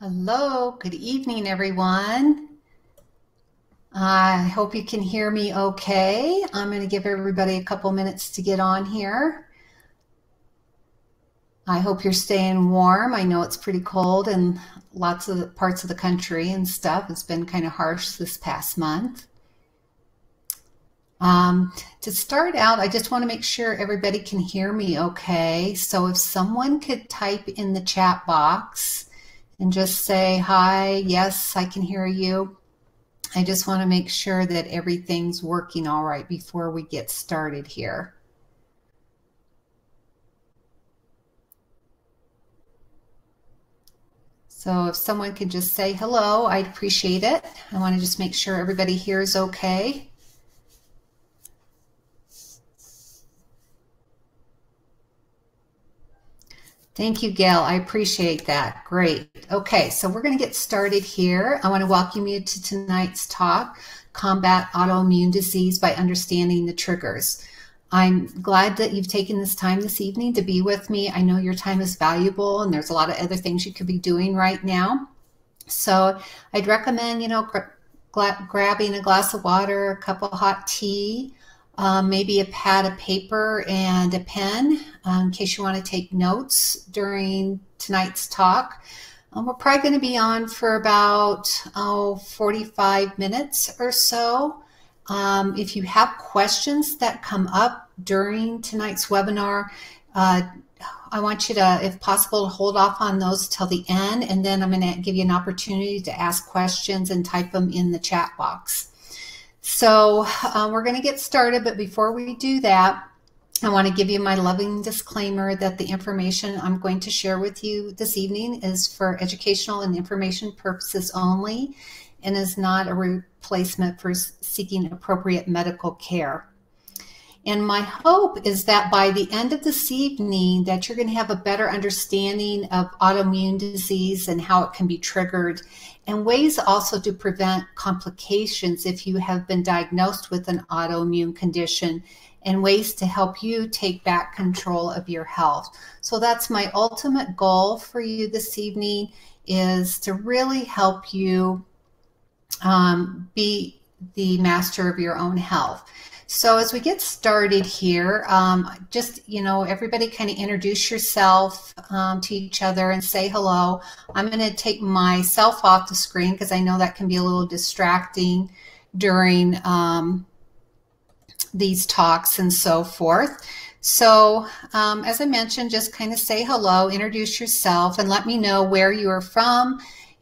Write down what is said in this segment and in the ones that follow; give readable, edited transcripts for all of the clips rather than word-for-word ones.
Hello, good evening, everyone. I hope you can hear me okay. I'm going to give everybody a couple minutes to get on here. I hope you're staying warm. I know it's pretty cold in lots of parts of the country and stuff. It's been kind of harsh this past month. To start out, I just want to make sure everybody can hear me okay. So if someone could type in the chat box and just say, hi, yes, I can hear you. I just want to make sure that everything's working all right before we get started here. So if someone could just say hello, I'd appreciate it. I want to just make sure everybody here is okay. Thank you, Gail. I appreciate that. Great. Okay, so we're going to get started here. I want to welcome you to tonight's talk, Combat Autoimmune Disease by Understanding the Triggers. I'm glad that you've taken this time this evening to be with me. I know your time is valuable and there's a lot of other things you could be doing right now. So I'd recommend, grabbing a glass of water, a cup of hot tea, maybe a pad of paper and a pen in case you want to take notes during tonight's talk. We're probably going to be on for about 45 minutes or so. If you have questions that come up during tonight's webinar, I want you to, if possible, hold off on those till the end, and then I'm going to give you an opportunity to ask questions and type them in the chat box. So we're going to get started, but before we do that, I want to give you my loving disclaimer that the information I'm going to share with you this evening is for educational and information purposes only and is not a replacement for seeking appropriate medical care. And my hope is that by the end of this evening that you're going to have a better understanding of autoimmune disease and how it can be triggered, and ways also to prevent complications if you have been diagnosed with an autoimmune condition, and ways to help you take back control of your health. So that's my ultimate goal for you this evening, is to really help you be the master of your own health. So as we get started here, everybody kind of introduce yourself to each other and say hello. I'm going to take myself off the screen because I know that can be a little distracting during these talks and so forth. So as I mentioned, just kind of say hello, introduce yourself, and let me know where you are from.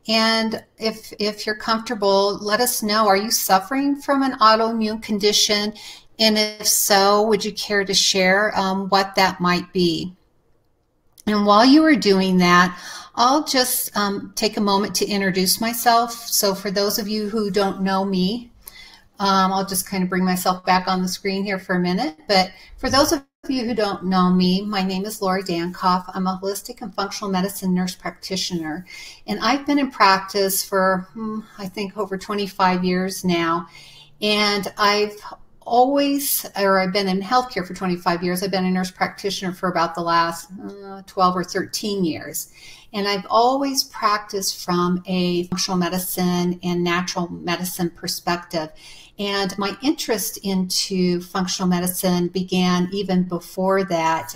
And if you're comfortable, let us know, are you suffering from an autoimmune condition? And if so, would you care to share what that might be? And while you are doing that, I'll just take a moment to introduce myself. So for those of you who don't know me, I'll just kind of bring myself back on the screen here for a minute. But for those of you who don't know me, my name is Lori Dankoff. I'm a holistic and functional medicine nurse practitioner, and I've been in practice for I think over 25 years now. And I've been in healthcare for 25 years. I've been a nurse practitioner for about the last 12 or 13 years. And I've always practiced from a functional medicine and natural medicine perspective. And my interest into functional medicine began even before that.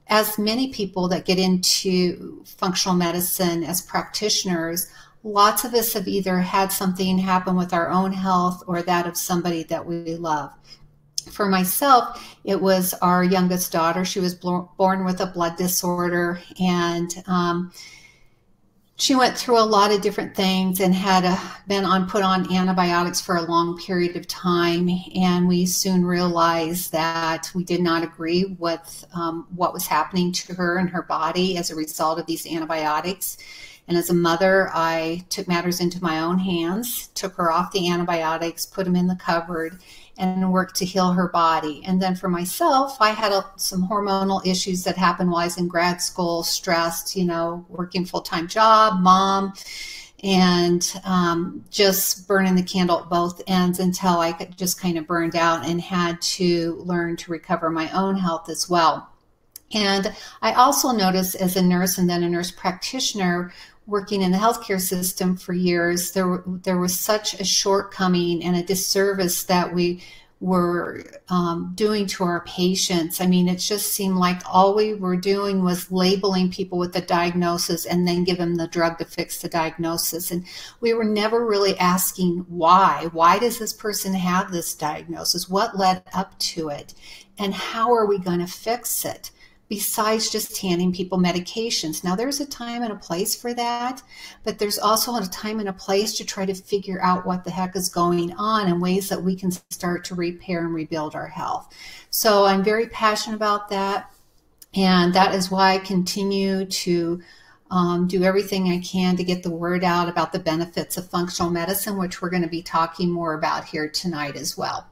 As many people that get into functional medicine as practitioners, lots of us have either had something happen with our own health or that of somebody that we love. For myself, it was our youngest daughter. She was born with a blood disorder, and she went through a lot of different things and had been put on antibiotics for a long period of time. And we soon realized that we did not agree with what was happening to her and her body as a result of these antibiotics. And as a mother, I took matters into my own hands, took her off the antibiotics, put them in the cupboard, and worked to heal her body. And then for myself, I had some hormonal issues that happened while I was in grad school, stressed, working full-time job, mom, and just burning the candle at both ends until I just kind of burned out and had to learn to recover my own health as well. And I also noticed as a nurse and then a nurse practitioner, working in the healthcare system for years, there was such a shortcoming and a disservice that we were doing to our patients. I mean, it just seemed like all we were doing was labeling people with the diagnosis and then give them the drug to fix the diagnosis. And we were never really asking why. Why does this person have this diagnosis? What led up to it? And how are we going to fix it? Besides just handing people medications. Now, there's a time and a place for that, but there's also a time and a place to try to figure out what the heck is going on and ways that we can start to repair and rebuild our health. So I'm very passionate about that, and that is why I continue to do everything I can to get the word out about the benefits of functional medicine, which we're going to be talking more about here tonight as well.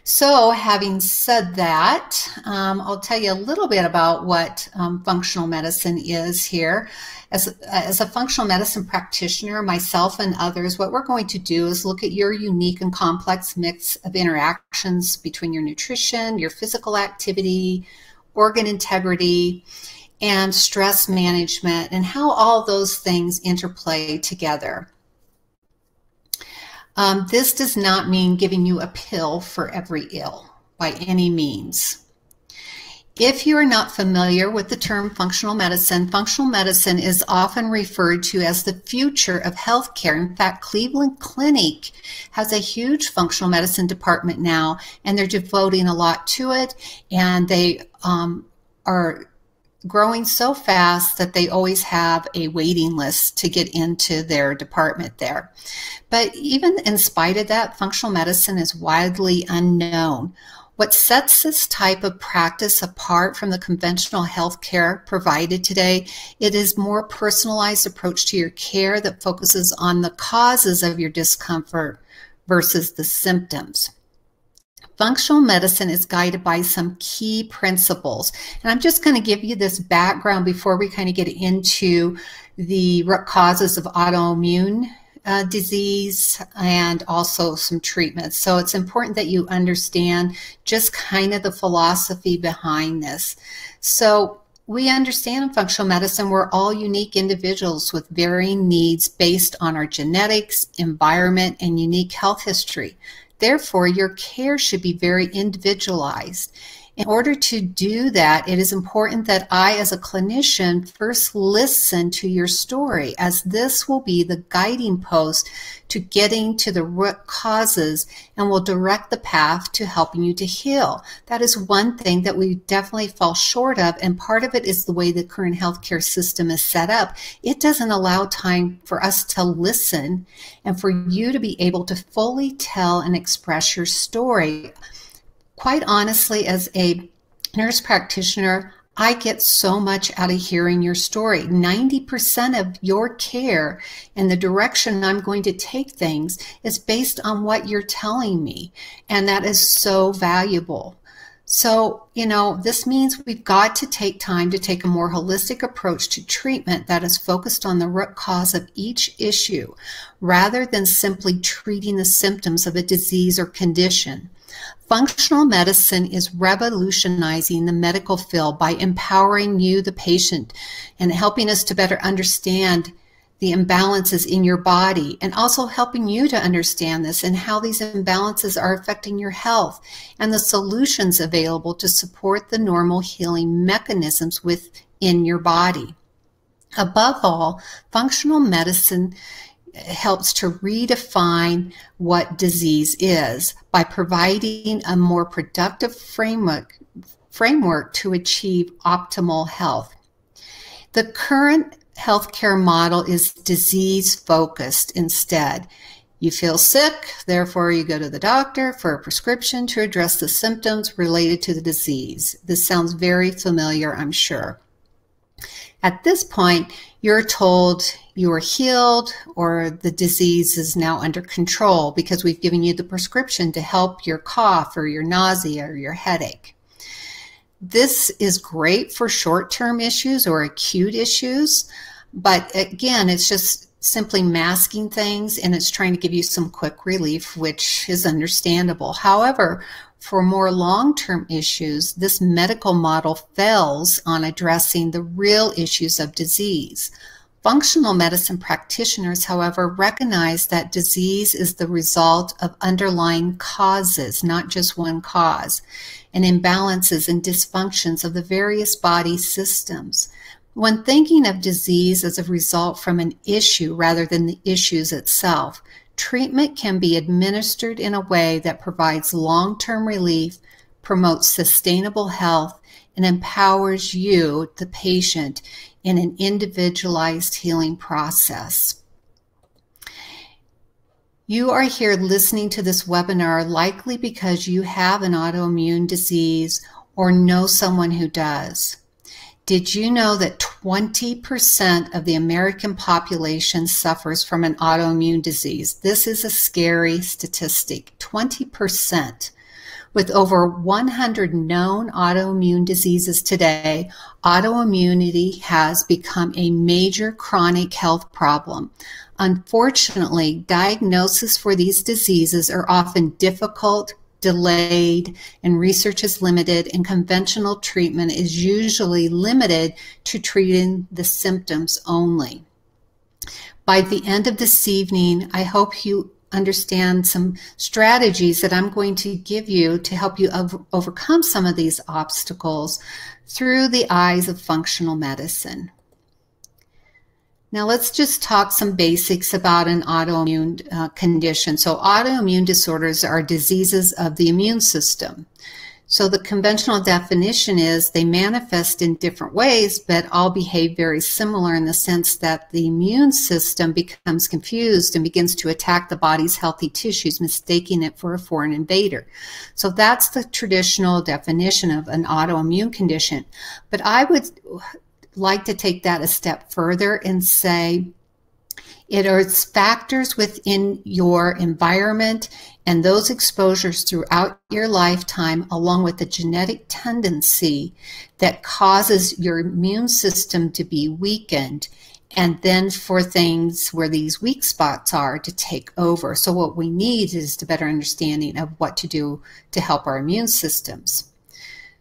So having said that, I'll tell you a little bit about what functional medicine is here. As a functional medicine practitioner, myself and others, what we're going to do is look at your unique and complex mix of interactions between your nutrition, your physical activity, organ integrity, and stress management, and how all those things interplay together. This does not mean giving you a pill for every ill by any means. If you are not familiar with the term functional medicine is often referred to as the future of healthcare. In fact, Cleveland Clinic has a huge functional medicine department now, and they're devoting a lot to it, and they are growing so fast that they always have a waiting list to get into their department there. But even in spite of that, functional medicine is widely unknown. What sets this type of practice apart from the conventional healthcare provided today, it is more personalized approach to your care that focuses on the causes of your discomfort versus the symptoms. Functional medicine is guided by some key principles. And I'm just going to give you this background before we kind of get into the root causes of autoimmune disease and also some treatments. So it's important that you understand just kind of the philosophy behind this. So we understand in functional medicine we're all unique individuals with varying needs based on our genetics, environment, and unique health history. Therefore, your care should be very individualized. In order to do that, it is important that I, as a clinician, first listen to your story, as this will be the guiding post to getting to the root causes and will direct the path to helping you to heal. That is one thing that we definitely fall short of, and part of it is the way the current healthcare system is set up. It doesn't allow time for us to listen and for you to be able to fully tell and express your story. Quite honestly, as a nurse practitioner, I get so much out of hearing your story. 90% of your care and the direction I'm going to take things is based on what you're telling me. And that is so valuable. So, this means we've got to take time to take a more holistic approach to treatment that is focused on the root cause of each issue, rather than simply treating the symptoms of a disease or condition. Functional medicine is revolutionizing the medical field by empowering you, the patient, and helping us to better understand the imbalances in your body, and also helping you to understand this and how these imbalances are affecting your health and the solutions available to support the normal healing mechanisms within your body. Above all, functional medicine helps to redefine what disease is by providing a more productive framework to achieve optimal health. The current healthcare model is disease-focused instead. You feel sick, therefore you go to the doctor for a prescription to address the symptoms related to the disease. This sounds very familiar, I'm sure. At this point, you're told you are healed or the disease is now under control because we've given you the prescription to help your cough or your nausea or your headache. This is great for short-term issues or acute issues, but again, it's just simply masking things and it's trying to give you some quick relief, which is understandable. However, for more long-term issues, this medical model fails on addressing the real issues of disease. Functional medicine practitioners, however, recognize that disease is the result of underlying causes, not just one cause, and imbalances and dysfunctions of the various body systems. When thinking of disease as a result from an issue rather than the issues itself, treatment can be administered in a way that provides long-term relief, promotes sustainable health, and empowers you, the patient, in an individualized healing process. You are here listening to this webinar likely because you have an autoimmune disease or know someone who does. Did you know that 20% of the American population suffers from an autoimmune disease? This is a scary statistic, 20%. With over 100 known autoimmune diseases today, autoimmunity has become a major chronic health problem. Unfortunately, diagnosis for these diseases are often difficult, delayed, and research is limited, and conventional treatment is usually limited to treating the symptoms only. By the end of this evening, I hope you understand some strategies that I'm going to give you to help you overcome some of these obstacles through the eyes of functional medicine. Now let's just talk some basics about an autoimmune condition. So autoimmune disorders are diseases of the immune system. So the conventional definition is they manifest in different ways, but all behave very similar in the sense that the immune system becomes confused and begins to attack the body's healthy tissues, mistaking it for a foreign invader. So that's the traditional definition of an autoimmune condition. But I would like to take that a step further and say it is factors within your environment and those exposures throughout your lifetime, along with the genetic tendency that causes your immune system to be weakened, and then for things where these weak spots are to take over. So what we need is a better understanding of what to do to help our immune systems.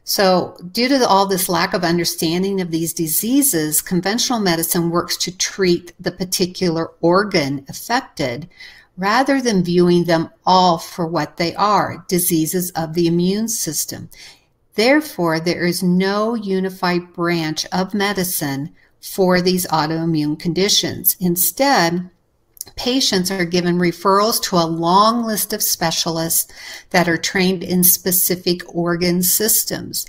So due to all this lack of understanding of these diseases, conventional medicine works to treat the particular organ affected rather than viewing them all for what they are, diseases of the immune system. Therefore, there is no unified branch of medicine for these autoimmune conditions. Instead, patients are given referrals to a long list of specialists that are trained in specific organ systems.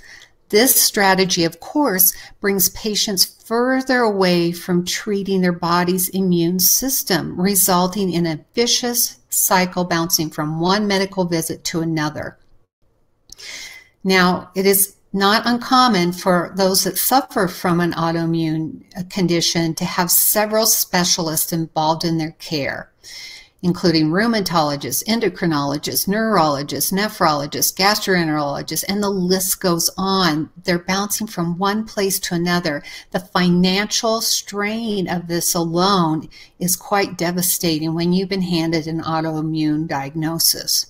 This strategy, of course, brings patients further away from treating their body's immune system, resulting in a vicious cycle bouncing from one medical visit to another. Now, it is not uncommon for those that suffer from an autoimmune condition to have several specialists involved in their care, including rheumatologists, endocrinologists, neurologists, nephrologists, gastroenterologists, and the list goes on. They're bouncing from one place to another. The financial strain of this alone is quite devastating when you've been handed an autoimmune diagnosis.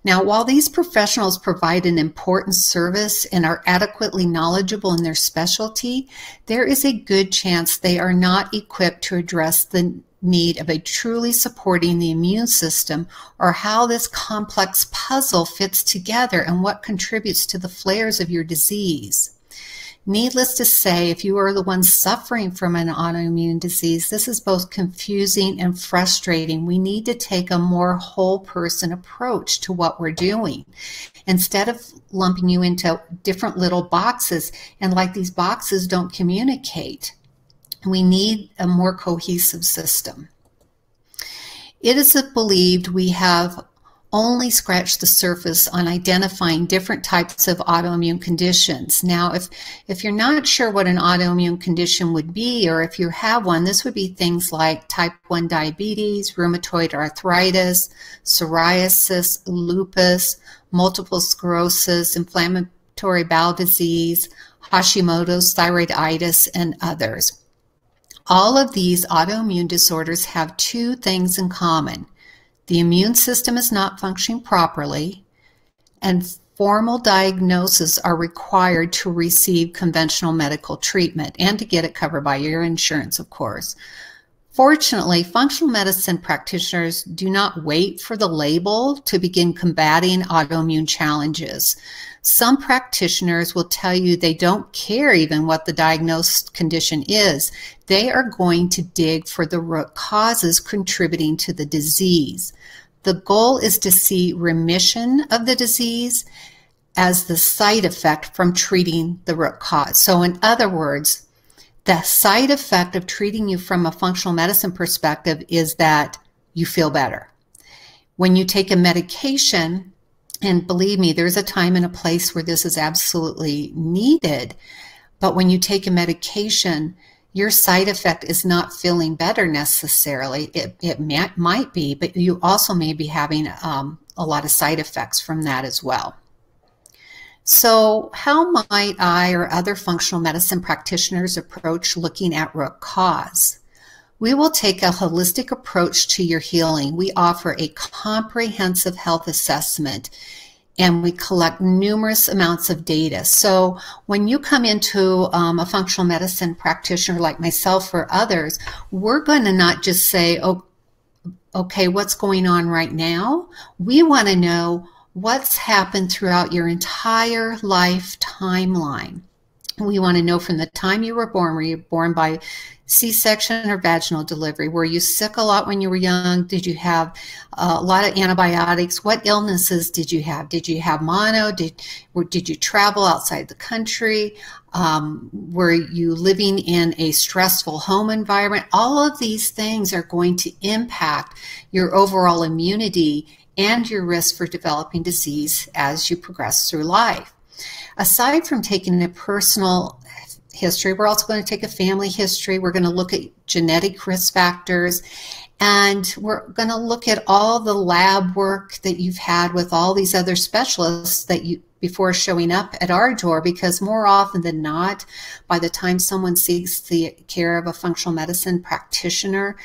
Now, while these professionals provide an important service and are adequately knowledgeable in their specialty, there is a good chance they are not equipped to address the need of a truly supporting the immune system, or how this complex puzzle fits together and what contributes to the flares of your disease. Needless to say, if you are the one suffering from an autoimmune disease, this is both confusing and frustrating. We need to take a more whole person approach to what we're doing, instead of lumping you into different little boxes, and like these boxes don't communicate. We need a more cohesive system. It is believed we have only scratched the surface on identifying different types of autoimmune conditions. Now, if you're not sure what an autoimmune condition would be, or if you have one, this would be things like type 1 diabetes, rheumatoid arthritis, psoriasis, lupus, multiple sclerosis, inflammatory bowel disease, Hashimoto's, thyroiditis, and others. All of these autoimmune disorders have two things in common. The immune system is not functioning properly, and formal diagnoses are required to receive conventional medical treatment and to get it covered by your insurance, of course. Fortunately, functional medicine practitioners do not wait for the label to begin combating autoimmune challenges. Some practitioners will tell you they don't care even what the diagnosed condition is. They are going to dig for the root causes contributing to the disease. The goal is to see remission of the disease as the side effect from treating the root cause. So in other words, the side effect of treating you from a functional medicine perspective is that you feel better. When you take a medication, and believe me, there's a time and a place where this is absolutely needed, but when you take a medication, your side effect is not feeling better necessarily. It might be, but you also may be having a lot of side effects from that as well. So how might I or other functional medicine practitioners approach looking at root cause? We will take a holistic approach to your healing. We offer a comprehensive health assessment, and we collect numerous amounts of data. So when you come into a functional medicine practitioner like myself or others, we're going to not just say, oh, okay, what's going on right now? We want to know what's happened throughout your entire life timeline. We want to know from the time you were you born by C-section or vaginal delivery? Were you sick a lot when you were young? Did you have a lot of antibiotics? What illnesses did you have? Did you have mono? Did you travel outside the country? Were you living in a stressful home environment? All of these things are going to impact your overall immunity and your risk for developing disease as you progress through life. Aside from taking a personal history, we're also going to take a family history. We're going to look at genetic risk factors, and we're going to look at all the lab work that you've had with all these other specialists that you before showing up at our door, because more often than not, by the time someone seeks the care of a functional medicine practitioner,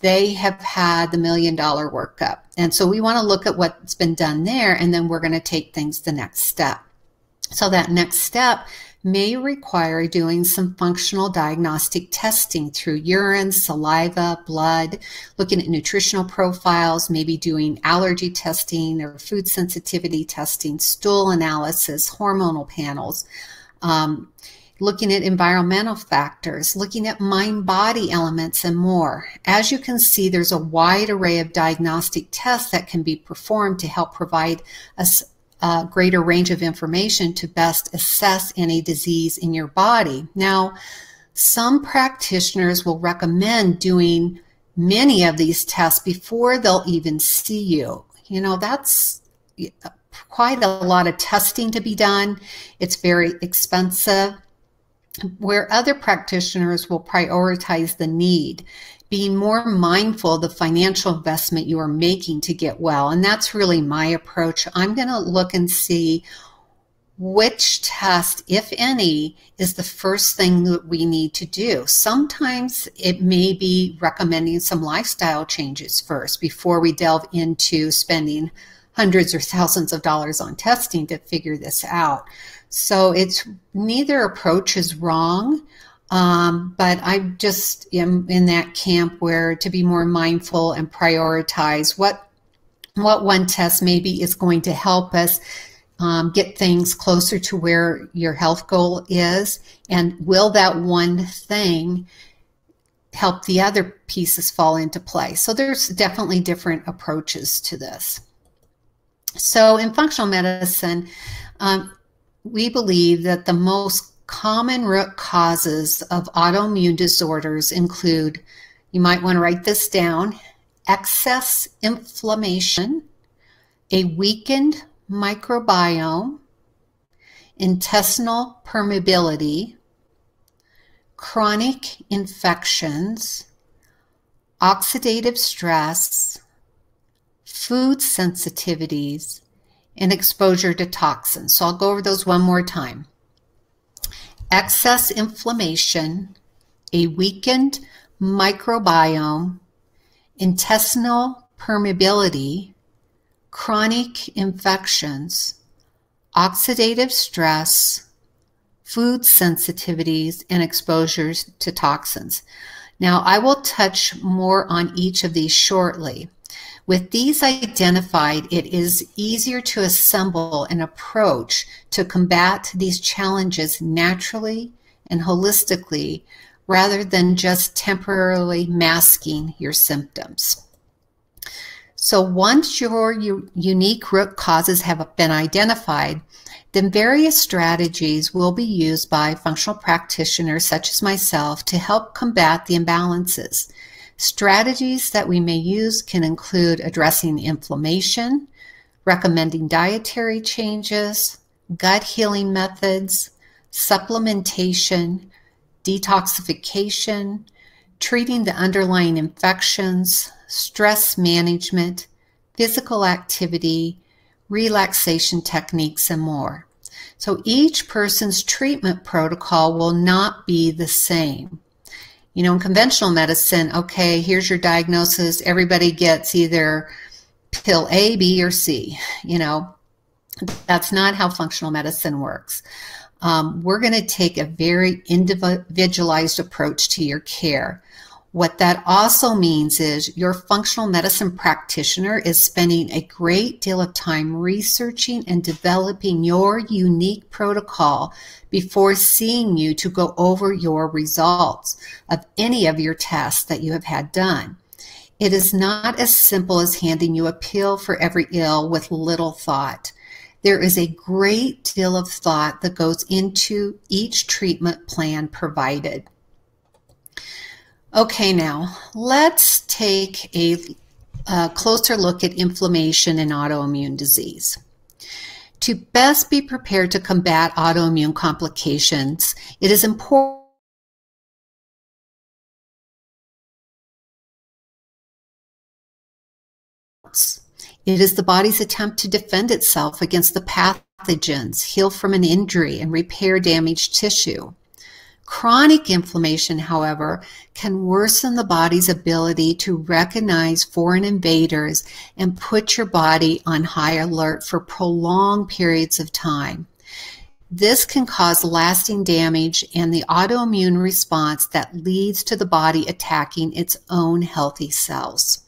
they have had the $1 million workup. And so we want to look at what's been done there, and then we're going to take things the next step. So that next step may require doing some functional diagnostic testing through urine, saliva, blood, looking at nutritional profiles, maybe doing allergy testing or food sensitivity testing, stool analysis, hormonal panels, looking at environmental factors, looking at mind-body elements, and more. As you can see, there's a wide array of diagnostic tests that can be performed to help provide us a greater range of information to best assess any disease in your body. Now, some practitioners will recommend doing many of these tests before they'll even see you. You know, that's quite a lot of testing to be done. It's very expensive. Where other practitioners will prioritize the need, being more mindful of the financial investment you are making to get well. And that's really my approach. I'm going to look and see which test, if any, is the first thing that we need to do. Sometimes it may be recommending some lifestyle changes first before we delve into spending hundreds or thousands of dollars on testing to figure this out. So it's neither approach is wrong, but I just am in that camp where to be more mindful and prioritize what one test maybe is going to help us get things closer to where your health goal is, and will that one thing help the other pieces fall into place. So there's definitely different approaches to this. So in functional medicine, we believe that the most common root causes of autoimmune disorders include, you might want to write this down, excess inflammation, a weakened microbiome, intestinal permeability, chronic infections, oxidative stress, food sensitivities, and exposure to toxins. So I'll go over those one more time. Excess inflammation, a weakened microbiome, intestinal permeability, chronic infections, oxidative stress, food sensitivities, and exposures to toxins. Now, I will touch more on each of these shortly. With these identified, it is easier to assemble an approach to combat these challenges naturally and holistically rather than just temporarily masking your symptoms. So once your unique root causes have been identified, then various strategies will be used by functional practitioners such as myself to help combat the imbalances. Strategies that we may use can include addressing inflammation, recommending dietary changes, gut healing methods, supplementation, detoxification, treating the underlying infections, stress management, physical activity, relaxation techniques, and more. So each person's treatment protocol will not be the same. You know, in conventional medicine, okay, here's your diagnosis. Everybody gets either pill A, B, or C. You know, that's not how functional medicine works. We're going to take a very individualized approach to your care. What that also means is your functional medicine practitioner is spending a great deal of time researching and developing your unique protocol before seeing you to go over your results of any of your tests that you have had done. It is not as simple as handing you a pill for every ill with little thought. There is a great deal of thought that goes into each treatment plan provided. Okay, now let's take a closer look at inflammation and autoimmune disease. To best be prepared to combat autoimmune complications, it is important It is the body's attempt to defend itself against the pathogens, heal from an injury, and repair damaged tissue. Chronic inflammation, however, can worsen the body's ability to recognize foreign invaders and put your body on high alert for prolonged periods of time. This can cause lasting damage and the autoimmune response that leads to the body attacking its own healthy cells.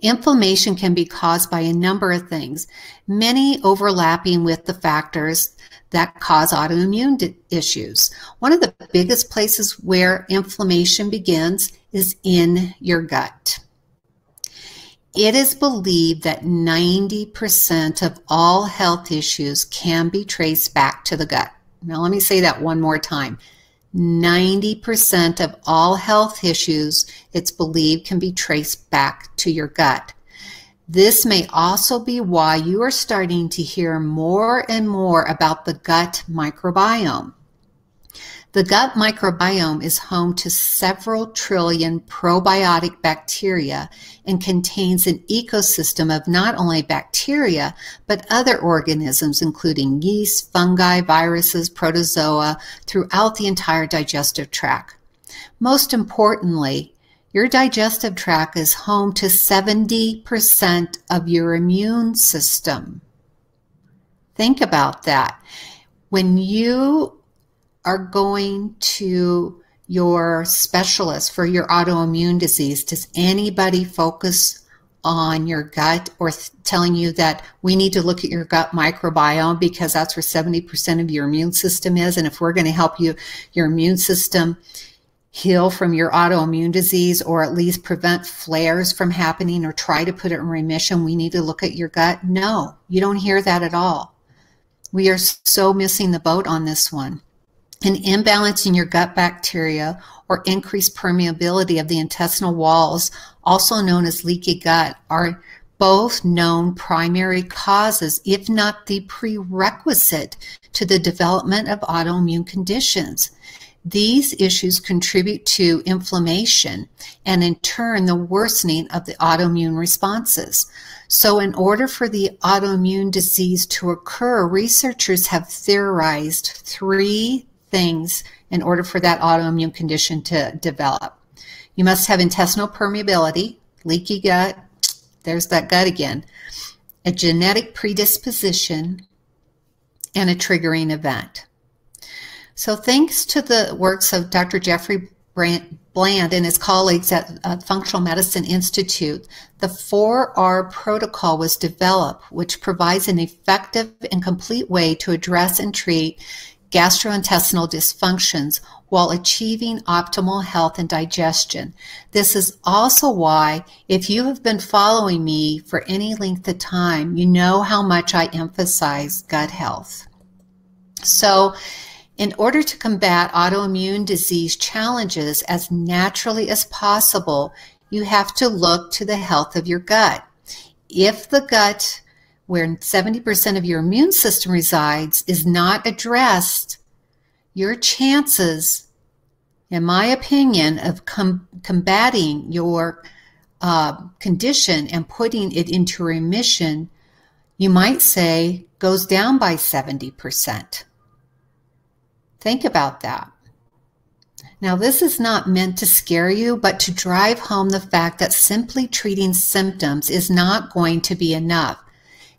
Inflammation can be caused by a number of things, many overlapping with the factors that cause autoimmune issues. One of the biggest places where inflammation begins is in your gut. It is believed that 90% of all health issues can be traced back to the gut. Now let me say that one more time. 90% of all health issues, it's believed, can be traced back to your gut. This may also be why you are starting to hear more and more about the gut microbiome. The gut microbiome is home to several trillion probiotic bacteria and contains an ecosystem of not only bacteria, but other organisms, including yeast, fungi, viruses, protozoa, throughout the entire digestive tract. Most importantly, your digestive tract is home to 70% of your immune system. Think about that. When you are going to your specialist for your autoimmune disease, does anybody focus on your gut or telling you that we need to look at your gut microbiome because that's where 70% of your immune system is, and if we're going to help you, your immune system heal from your autoimmune disease or at least prevent flares from happening or try to put it in remission, we need to look at your gut? No, you don't hear that at all. We are so missing the boat on this one. An imbalance in your gut bacteria or increased permeability of the intestinal walls, also known as leaky gut, are both known primary causes, if not the prerequisite to the development of autoimmune conditions. These issues contribute to inflammation and in turn the worsening of the autoimmune responses. So in order for the autoimmune disease to occur, researchers have theorized three things in order for that autoimmune condition to develop. You must have intestinal permeability, leaky gut, there's that gut again, a genetic predisposition, and a triggering event. So thanks to the works of Dr. Jeffrey Bland and his colleagues at Functional Medicine Institute, the 4R protocol was developed, which provides an effective and complete way to address and treat gastrointestinal dysfunctions while achieving optimal health and digestion. This is also why, if you have been following me for any length of time, you know how much I emphasize gut health. So, in order to combat autoimmune disease challenges as naturally as possible, you have to look to the health of your gut. If the gut, where 70% of your immune system resides, is not addressed, your chances, in my opinion, of combating your condition and putting it into remission, you might say, goes down by 70%. Think about that. Now, this is not meant to scare you, but to drive home the fact that simply treating symptoms is not going to be enough.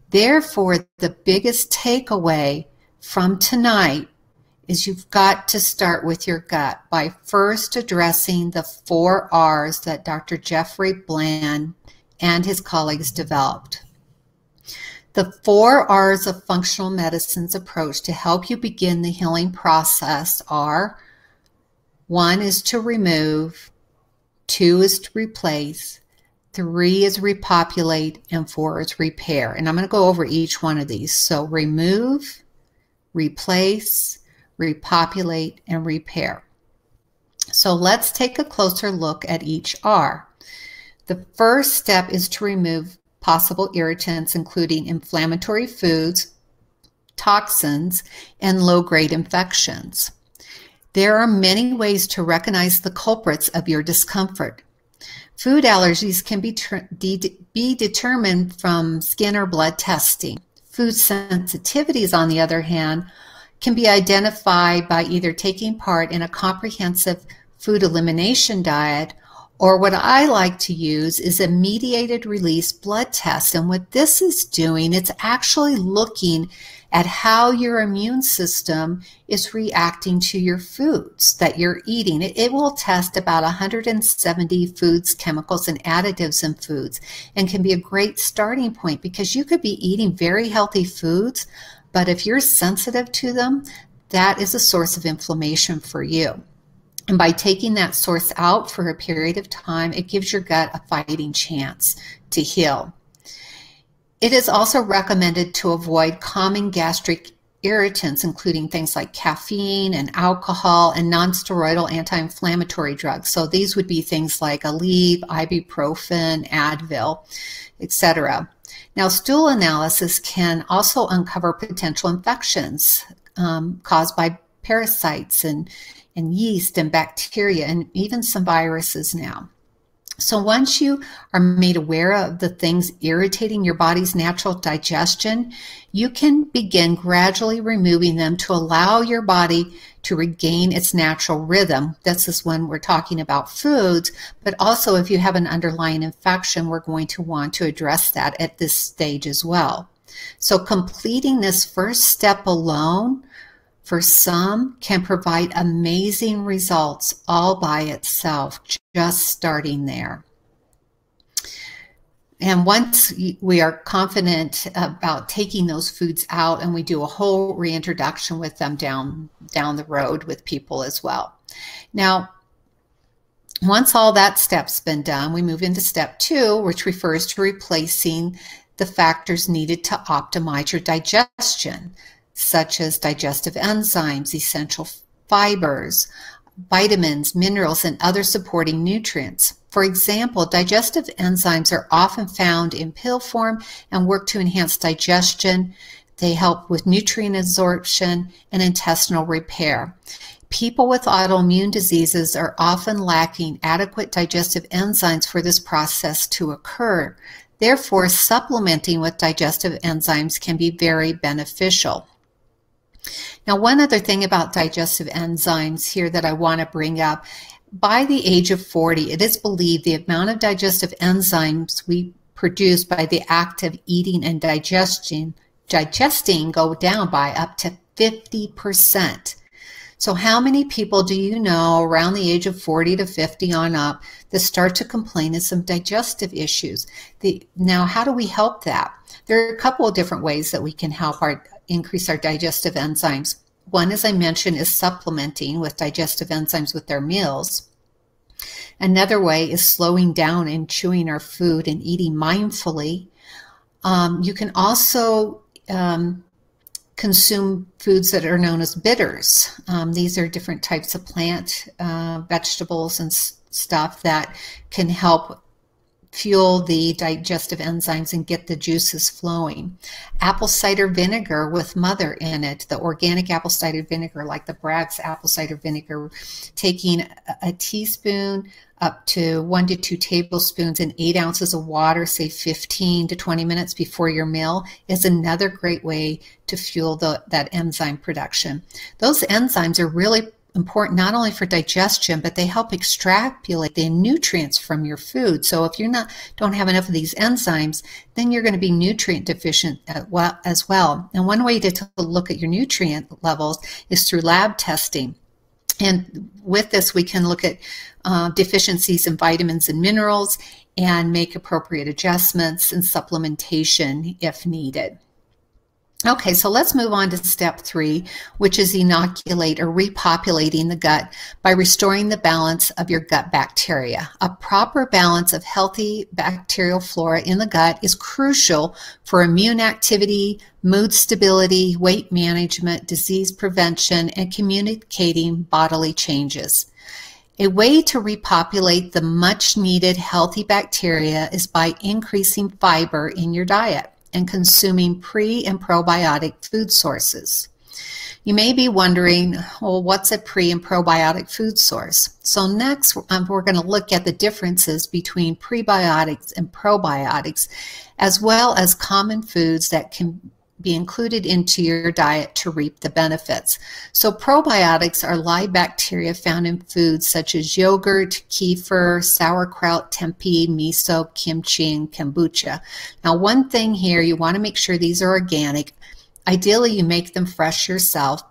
Therefore, the biggest takeaway from tonight is you've got to start with your gut by first addressing the 4 R's that Dr. Jeffrey Bland and his colleagues developed. The 4 R's of functional medicine's approach to help you begin the healing process are: 1 is to remove, 2 is to replace, 3 is repopulate, and 4 is repair. And I'm going to go over each one of these. So remove, replace, repopulate, and repair. So let's take a closer look at each R. The first step is to remove possible irritants, including inflammatory foods, toxins, and low-grade infections. There are many ways to recognize the culprits of your discomfort. Food allergies can be determined from skin or blood testing. Food sensitivities, on the other hand, can be identified by either taking part in a comprehensive food elimination diet, or what I like to use is a mediated release blood test. And what this is doing, it's actually looking at how your immune system is reacting to your foods that you're eating. It will test about 170 foods, chemicals, and additives in foods, and can be a great starting point, because you could be eating very healthy foods, but if you're sensitive to them, that is a source of inflammation for you. And by taking that source out for a period of time, it gives your gut a fighting chance to heal. It is also recommended to avoid common gastric irritants, including things like caffeine and alcohol and nonsteroidal anti-inflammatory drugs. So these would be things like Aleve, ibuprofen, Advil, etc. Now, stool analysis can also uncover potential infections caused by parasites and yeast and bacteria and even some viruses now. So once you are made aware of the things irritating your body's natural digestion, you can begin gradually removing them to allow your body to regain its natural rhythm. This is when we're talking about foods, but also if you have an underlying infection, we're going to want to address that at this stage as well. So completing this first step alone, for some, can provide amazing results all by itself, just starting there. And once we are confident about taking those foods out, and we do a whole reintroduction with them down the road with people as well. Now, once all that step's been done, we move into step 2, which refers to replacing the factors needed to optimize your digestion, such as digestive enzymes, essential fibers, vitamins, minerals, and other supporting nutrients. For example, digestive enzymes are often found in pill form and work to enhance digestion. They help with nutrient absorption and intestinal repair. People with autoimmune diseases are often lacking adequate digestive enzymes for this process to occur. Therefore, supplementing with digestive enzymes can be very beneficial. Now, one other thing about digestive enzymes here that I want to bring up, by the age of 40, it is believed the amount of digestive enzymes we produce by the act of eating and digesting digesting go down by up to 50%. So how many people do you know around the age of 40 to 50 on up that start to complain of some digestive issues? Now, how do we help that? There are a couple of different ways that we can help increase our digestive enzymes. One, as I mentioned, is supplementing with digestive enzymes with their meals. Another way is slowing down and chewing our food and eating mindfully. You can also consume foods that are known as bitters. These are different types of plant vegetables and stuff that can help fuel the digestive enzymes and get the juices flowing. Apple cider vinegar with mother in it, the organic apple cider vinegar, like the Bragg's apple cider vinegar, taking a teaspoon up to 1 to 2 tablespoons and 8 ounces of water, say 15 to 20 minutes before your meal, is another great way to fuel that enzyme production. Those enzymes are really important not only for digestion, but they help extrapolate the nutrients from your food. So if you don't have enough of these enzymes, then you're going to be nutrient deficient as well. And one way to look at your nutrient levels is through lab testing. And with this, we can look at deficiencies in vitamins and minerals and make appropriate adjustments and supplementation if needed. Okay, so let's move on to step 3, which is inoculate or repopulating the gut by restoring the balance of your gut bacteria. A proper balance of healthy bacterial flora in the gut is crucial for immune activity, mood stability, weight management, disease prevention, and communicating bodily changes. A way to repopulate the much needed healthy bacteria is by increasing fiber in your diet and consuming pre- and probiotic food sources. You may be wondering, well, what's a pre- and probiotic food source? So next, we're going to look at the differences between prebiotics and probiotics, as well as common foods that can be included into your diet to reap the benefits. So probiotics are live bacteria found in foods such as yogurt, kefir, sauerkraut, tempeh, miso, kimchi, and kombucha. Now, one thing here, you want to make sure these are organic. Ideally, you make them fresh yourself.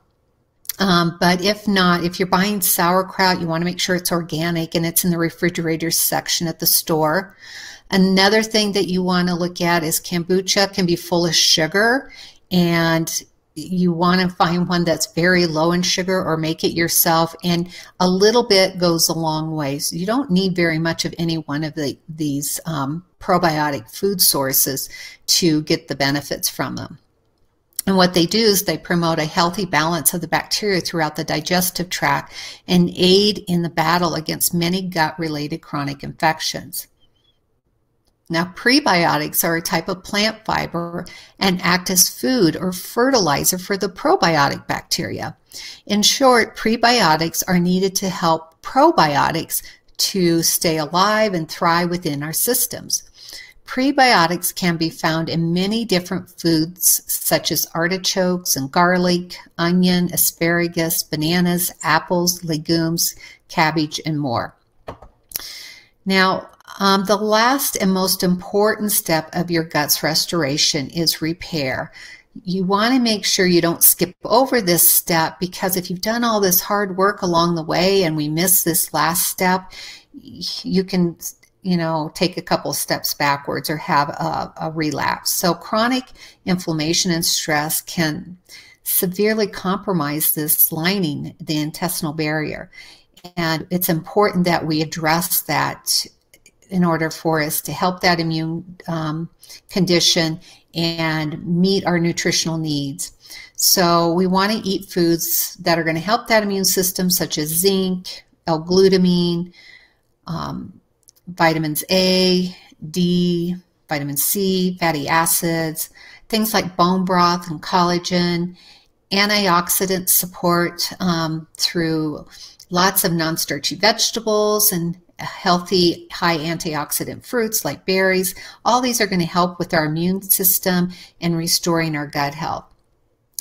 But if not, if you're buying sauerkraut, you want to make sure it's organic and it's in the refrigerator section at the store. Another thing that you want to look at is kombucha can be full of sugar, and you want to find one that's very low in sugar or make it yourself, and a little bit goes a long way. So you don't need very much of any one of these probiotic food sources to get the benefits from them. And what they do is they promote a healthy balance of the bacteria throughout the digestive tract and aid in the battle against many gut-related chronic infections. Now, prebiotics are a type of plant fiber and act as food or fertilizer for the probiotic bacteria. In short, prebiotics are needed to help probiotics to stay alive and thrive within our systems. Prebiotics can be found in many different foods such as artichokes and garlic, onion, asparagus, bananas, apples, legumes, cabbage, and more. Now, the last and most important step of your gut's restoration is repair. You want to make sure you don't skip over this step, because if you've done all this hard work along the way and we miss this last step, you can take a couple steps backwards or have a relapse. So chronic inflammation and stress can severely compromise this lining, the intestinal barrier. And it's important that we address that in order for us to help that immune condition and meet our nutritional needs. So we want to eat foods that are going to help that immune system, such as zinc, L-glutamine, vitamins A, D, vitamin C, fatty acids, things like bone broth and collagen, antioxidant support through lots of non-starchy vegetables and healthy high antioxidant fruits like berries. All these are going to help with our immune system and restoring our gut health.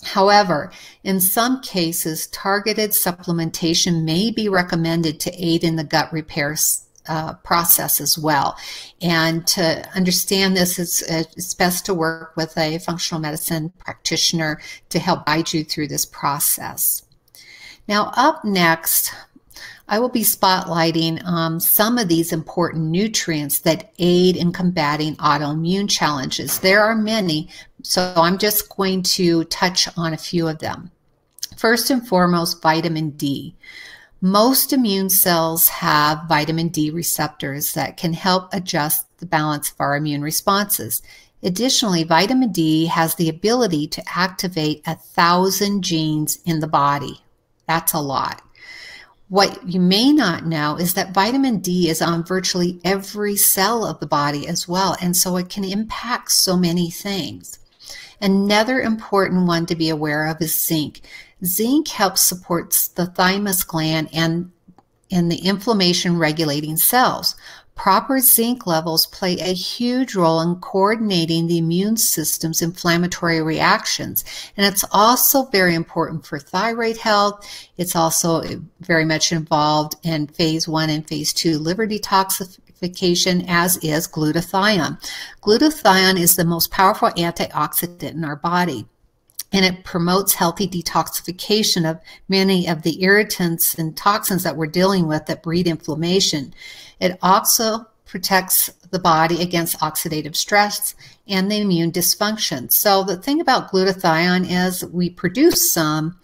However, in some cases, targeted supplementation may be recommended to aid in the gut repair process as well. And to understand this, it's best to work with a functional medicine practitioner to help guide you through this process. Now, up next, I will be spotlighting some of these important nutrients that aid in combating autoimmune challenges. There are many, so I'm just going to touch on a few of them. First and foremost, vitamin D. Most immune cells have vitamin D receptors that can help adjust the balance of our immune responses. Additionally, vitamin D has the ability to activate 1,000 genes in the body. That's a lot. What you may not know is that vitamin D is on virtually every cell of the body as well, and so it can impact so many things. Another important one to be aware of is zinc. Zinc helps support the thymus gland and in the inflammation regulating cells. Proper zinc levels play a huge role in coordinating the immune system's inflammatory reactions. And it's also very important for thyroid health. It's also very much involved in phase 1 and phase 2 liver detoxification, as is glutathione. Glutathione is the most powerful antioxidant in our body, and it promotes healthy detoxification of many of the irritants and toxins that we're dealing with that breed inflammation. It also protects the body against oxidative stress and the immune dysfunction. So the thing about glutathione is we produce some,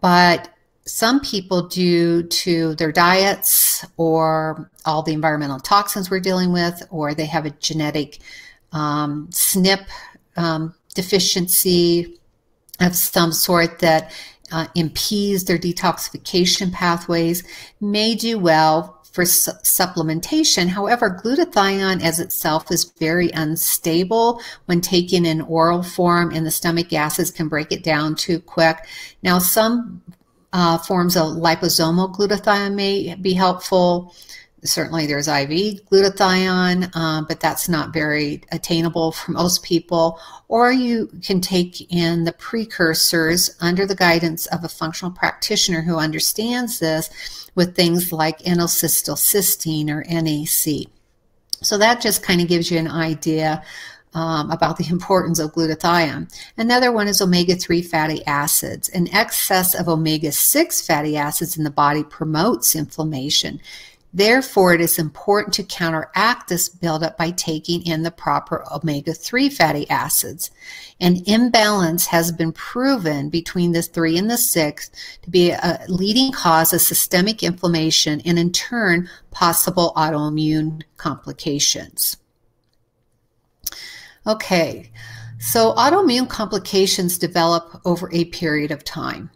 but some people, due to their diets or all the environmental toxins we're dealing with, or they have a genetic SNP deficiency of some sort that impedes their detoxification pathways, may do well for supplementation. However, glutathione as itself is very unstable when taken in oral form, and the stomach acids can break it down too quick. Now, some forms of liposomal glutathione may be helpful. Certainly there's IV glutathione, but that's not very attainable for most people. Or you can take in the precursors under the guidance of a functional practitioner who understands this, with things like N-acetylcysteine or NAC. So that just kind of gives you an idea about the importance of glutathione. Another one is omega-3 fatty acids. An excess of omega-6 fatty acids in the body promotes inflammation. Therefore, it is important to counteract this buildup by taking in the proper omega-3 fatty acids. An imbalance has been proven between the 3 and the 6 to be a leading cause of systemic inflammation and, in turn, possible autoimmune complications. Okay, so autoimmune complications develop over a period of time.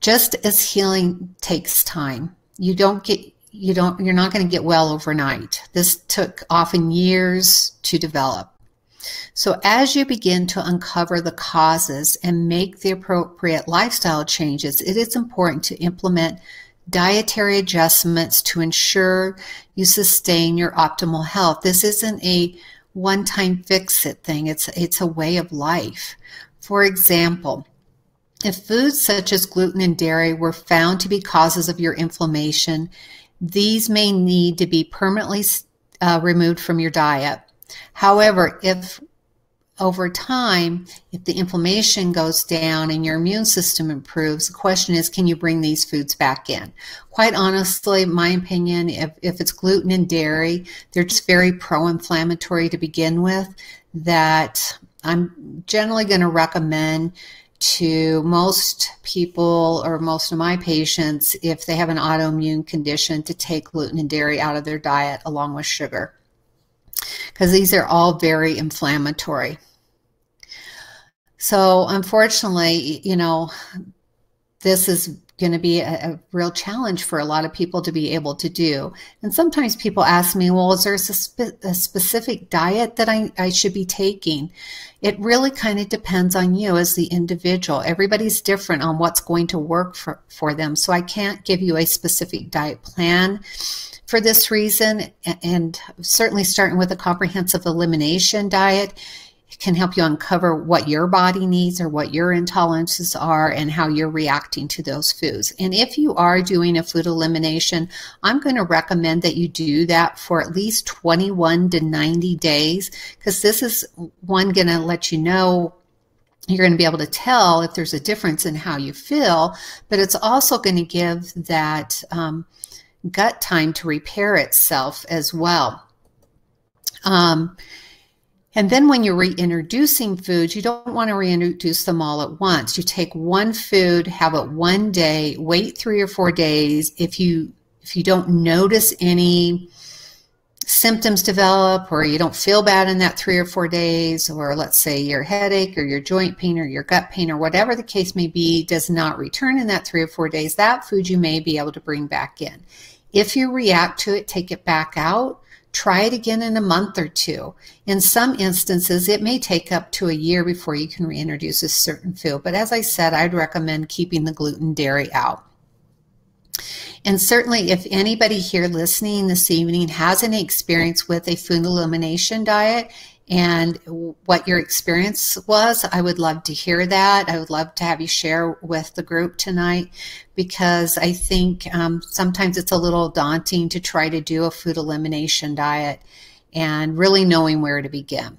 Just as healing takes time, you're not going to get well overnight. This took often years to develop. So as you begin to uncover the causes and make the appropriate lifestyle changes, it is important to implement dietary adjustments to ensure you sustain your optimal health. This isn't a one-time fix-it thing. It's a way of life. For example, if foods such as gluten and dairy were found to be causes of your inflammation, these may need to be permanently removed from your diet. However, if over time, if the inflammation goes down and your immune system improves, the question is, can you bring these foods back in? Quite honestly, my opinion, if it's gluten and dairy, they're just very pro-inflammatory to begin with, that I'm generally going to recommend to most people or most of my patients, if they have an autoimmune condition, to take gluten and dairy out of their diet along with sugar, because these are all very inflammatory. So unfortunately, this is going to be a real challenge for a lot of people to be able to do. And sometimes people ask me, well, is there a specific diet that I should be taking? It really kind of depends on you as the individual. Everybody's different on what's going to work for them. So I can't give you a specific diet plan for this reason. And certainly starting with a comprehensive elimination diet It can help you uncover what your body needs or what your intolerances are and how you're reacting to those foods. And if you are doing a food elimination, I'm going to recommend that you do that for at least 21 to 90 days, because this is one going to let you know, you're going to be able to tell if there's a difference in how you feel, but it's also going to give that gut time to repair itself as well. And then when you're reintroducing foods, you don't want to reintroduce them all at once. You take one food, have it one day, wait 3 or 4 days. If you don't notice any symptoms develop, or you don't feel bad in that 3 or 4 days, or let's say your headache or your joint pain or your gut pain or whatever the case may be does not return in that 3 or 4 days, that food you may be able to bring back in. If you react to it, take it back out. Try it again in a month or 2. In some instances, it may take up to a year before you can reintroduce a certain food. But as I said, I'd recommend keeping the gluten, dairy out. And certainly if anybody here listening this evening has any experience with a food elimination diet and what your experience was, I would love to hear that. I would love to have you share with the group tonight, because I think sometimes it's a little daunting to try to do a food elimination diet and really knowing where to begin.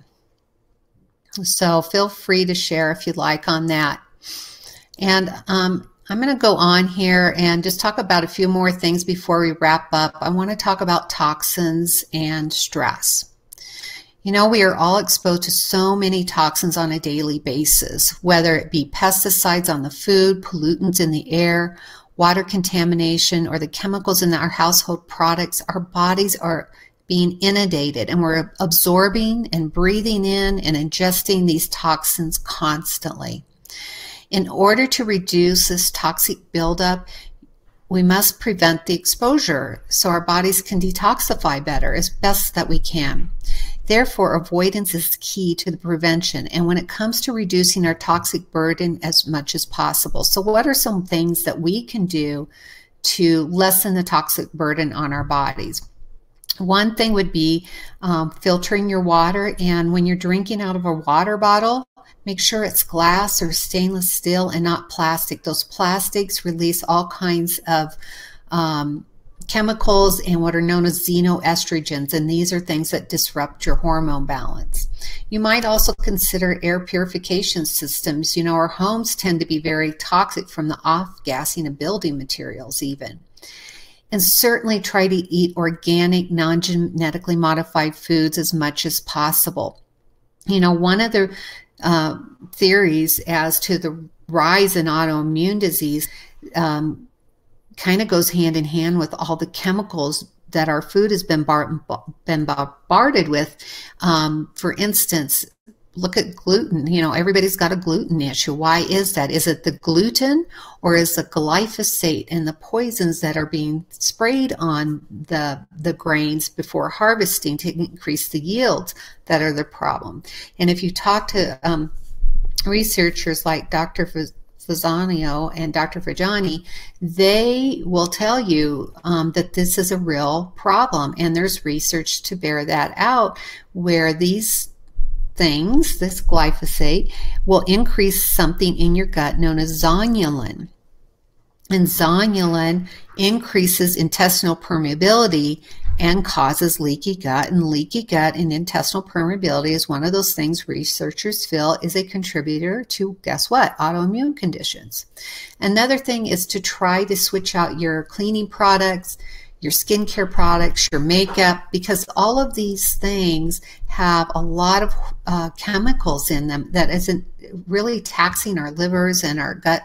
So feel free to share if you'd like on that. And I'm going to go on here and just talk about a few more things before we wrap up. I want to talk about toxins and stress. You know, we are all exposed to so many toxins on a daily basis, whether it be pesticides on the food, pollutants in the air, water contamination, or the chemicals in our household products. Our bodies are being inundated, and we're absorbing and breathing in and ingesting these toxins constantly. In order to reduce this toxic buildup, we must prevent the exposure so our bodies can detoxify better as best that we can. Therefore, avoidance is key to the prevention, and when it comes to reducing our toxic burden as much as possible. So what are some things that we can do to lessen the toxic burden on our bodies? One thing would be filtering your water, and when you're drinking out of a water bottle, make sure it's glass or stainless steel and not plastic. Those plastics release all kinds of chemicals and what are known as xenoestrogens, and these are things that disrupt your hormone balance. You might also consider air purification systems. You know, our homes tend to be very toxic from the off-gassing of building materials even. And certainly try to eat organic, non-genetically modified foods as much as possible. You know, one of the theories as to the rise in autoimmune disease kind of goes hand in hand with all the chemicals that our food has been bombarded with. For instance, look at gluten. You know, everybody's got a gluten issue. Why is that? Is it the gluten, or is the glyphosate and the poisons that are being sprayed on the grains before harvesting to increase the yields that are the problem? And if you talk to researchers like Dr. Fasano and Dr. Fajani, they will tell you that this is a real problem, and there's research to bear that out, where these things, this glyphosate, will increase something in your gut known as zonulin. And zonulin increases intestinal permeability and causes leaky gut. And leaky gut and intestinal permeability is one of those things researchers feel is a contributor to, guess what, autoimmune conditions. Another thing is to try to switch out your cleaning products, your skincare products, your makeup, because all of these things have a lot of chemicals in them that isn't really taxing our livers and our gut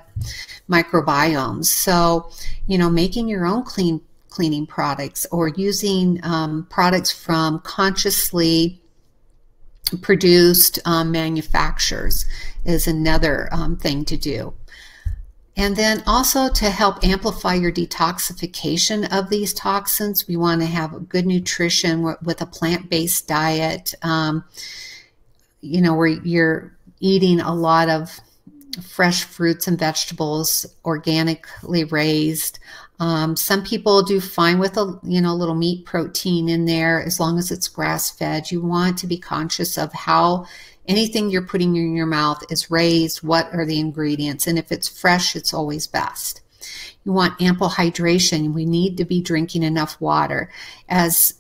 microbiomes. So, you know, making your own cleaning products or using products from consciously produced manufacturers is another thing to do. And then also to help amplify your detoxification of these toxins, we want to have good nutrition with a plant-based diet, you know, where you're eating a lot of fresh fruits and vegetables, organically raised. Some people do fine with a little meat protein in there as long as it's grass-fed. You want to be conscious of how Anything you're putting in your mouth is raised. What are the ingredients? And if it's fresh, it's always best. You want ample hydration. We need to be drinking enough water. As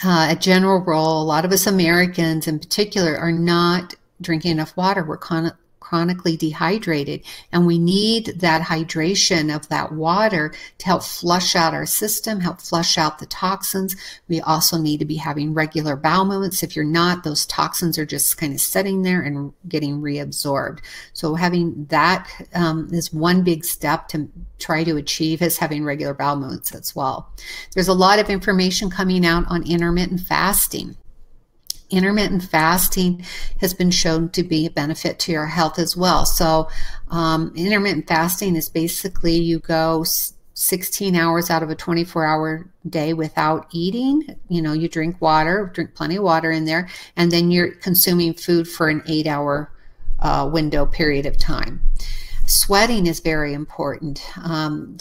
a general rule, a lot of us Americans in particular are not drinking enough water. We're chronically dehydrated, and we need that hydration of that water to help flush out our system, help flush out the toxins. We also need to be having regular bowel movements. If you're not, those toxins are just kind of sitting there and getting reabsorbed. So having that is one big step to try to achieve, is having regular bowel movements as well. There's a lot of information coming out on intermittent fasting. Intermittent fasting has been shown to be a benefit to your health as well. So intermittent fasting is basically you go 16 hours out of a 24-hour day without eating. You know, you drink water, drink plenty of water in there, and then you're consuming food for an 8-hour window period of time. Sweating is very important.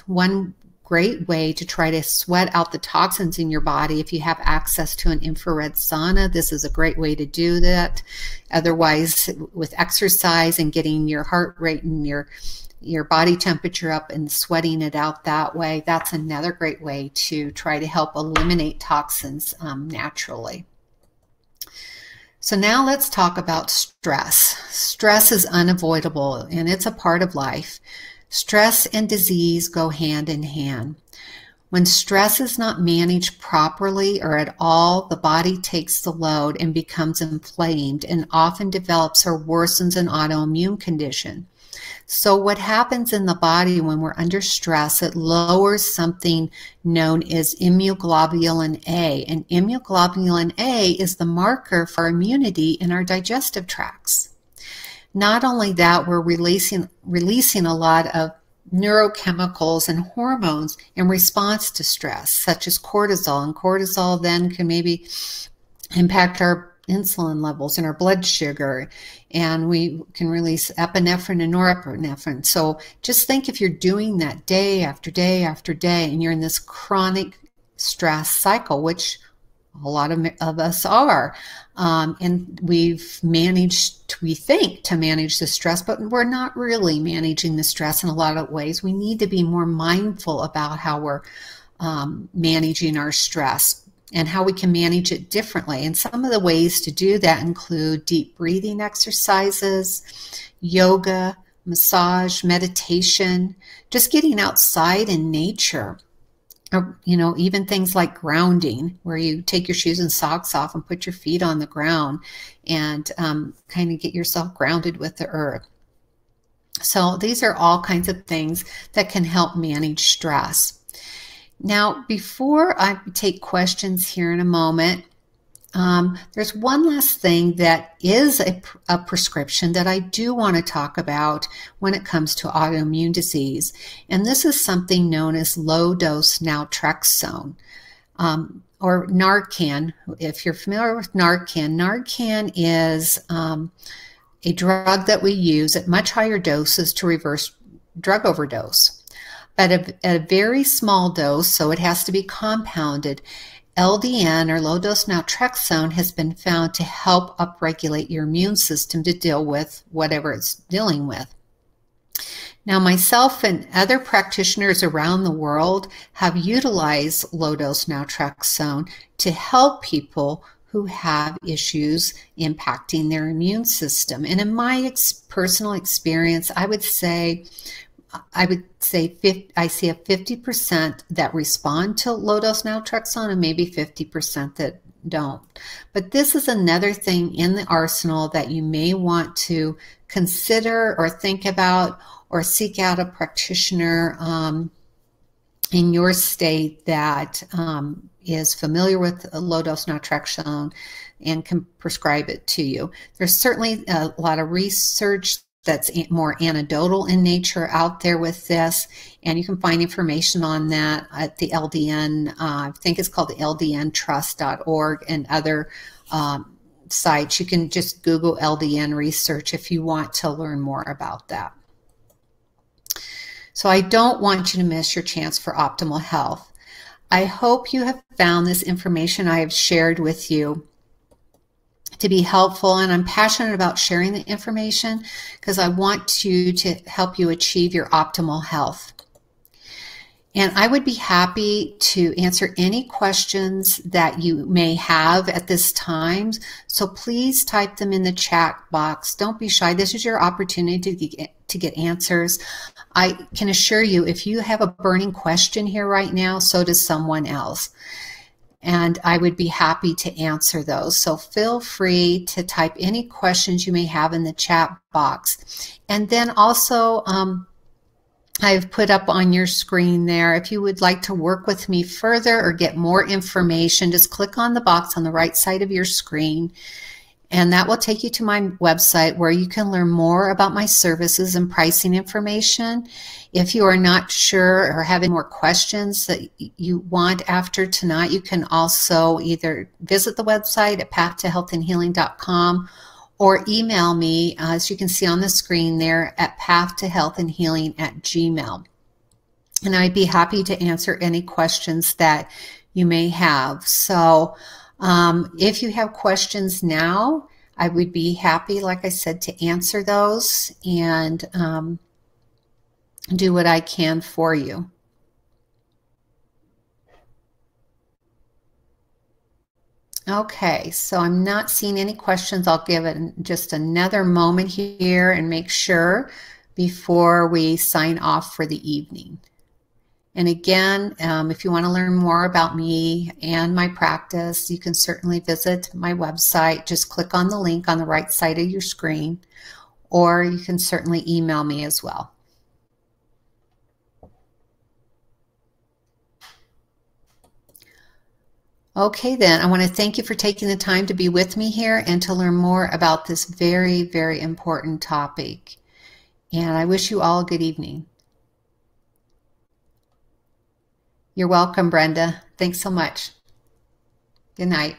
One great way to try to sweat out the toxins in your body, if you have access to an infrared sauna, this is a great way to do that. Otherwise, with exercise and getting your heart rate and your body temperature up and sweating it out that way, that's another great way to try to help eliminate toxins naturally. So now let's talk about stress. Stress is unavoidable, and it's a part of life. Stress and disease go hand in hand. When stress is not managed properly or at all, the body takes the load and becomes inflamed and often develops or worsens an autoimmune condition. So what happens in the body when we're under stress, it lowers something known as immunoglobulin A. And immunoglobulin A is the marker for immunity in our digestive tracts. Not only that, we're releasing a lot of neurochemicals and hormones in response to stress, such as cortisol. And cortisol then can maybe impact our insulin levels and our blood sugar. And we can release epinephrine and norepinephrine. So just think, if you're doing that day after day after day, and you're in this chronic stress cycle, which a lot of us are, and we've managed, we think, to manage the stress, but we're not really managing the stress in a lot of ways. We need to be more mindful about how we're managing our stress and how we can manage it differently. And some of the ways to do that include deep breathing exercises, yoga, massage, meditation, just getting outside in nature. Or, you know, even things like grounding, where you take your shoes and socks off and put your feet on the ground and kind of get yourself grounded with the earth. So these are all kinds of things that can help manage stress. Now, before I take questions here in a moment, there's one last thing that is a prescription that I do want to talk about when it comes to autoimmune disease. And this is something known as low-dose naltrexone, or Narcan. If you're familiar with Narcan, Narcan is a drug that we use at much higher doses to reverse drug overdose. But at a very small dose, so it has to be compounded, LDN, or low-dose naltrexone, has been found to help upregulate your immune system to deal with whatever it's dealing with. Now, myself and other practitioners around the world have utilized low-dose naltrexone to help people who have issues impacting their immune system. And in my personal experience, I see a 50% that respond to low-dose naltrexone and maybe 50% that don't. But this is another thing in the arsenal that you may want to consider or think about, or seek out a practitioner in your state that is familiar with low-dose naltrexone and can prescribe it to you. There's certainly a lot of research that's more anecdotal in nature out there with this, and you can find information on that at the LDN, I think it's called the ldntrust.org, and other sites. You can just Google LDN research if you want to learn more about that. So I don't want you to miss your chance for optimal health. I hope you have found this information I have shared with you to be helpful, and I'm passionate about sharing the information because I want to help you achieve your optimal health. And I would be happy to answer any questions that you may have at this time. So please type them in the chat box. Don't be shy. This is your opportunity to get answers. I can assure you, if you have a burning question here right now, so does someone else. And I would be happy to answer those. So feel free to type any questions you may have in the chat box. And then also, I've put up on your screen there, if you would like to work with me further or get more information, just click on the box on the right side of your screen, and that will take you to my website where you can learn more about my services and pricing information. If you are not sure or have any more questions that you want after tonight, you can also either visit the website at pathtohealthandhealing.com or email me, as you can see on the screen there, at pathtohealthandhealing@gmail.com. And I'd be happy to answer any questions that you may have. So if you have questions now, I would be happy, like I said, to answer those and do what I can for you. Okay, so I'm not seeing any questions. I'll give it just another moment here and make sure before we sign off for the evening. And again, if you want to learn more about me and my practice, you can certainly visit my website. Just click on the link on the right side of your screen, or you can certainly email me as well. Okay, then I want to thank you for taking the time to be with me here and to learn more about this very, very important topic. And I wish you all a good evening. You're welcome, Brenda. Thanks so much. Good night.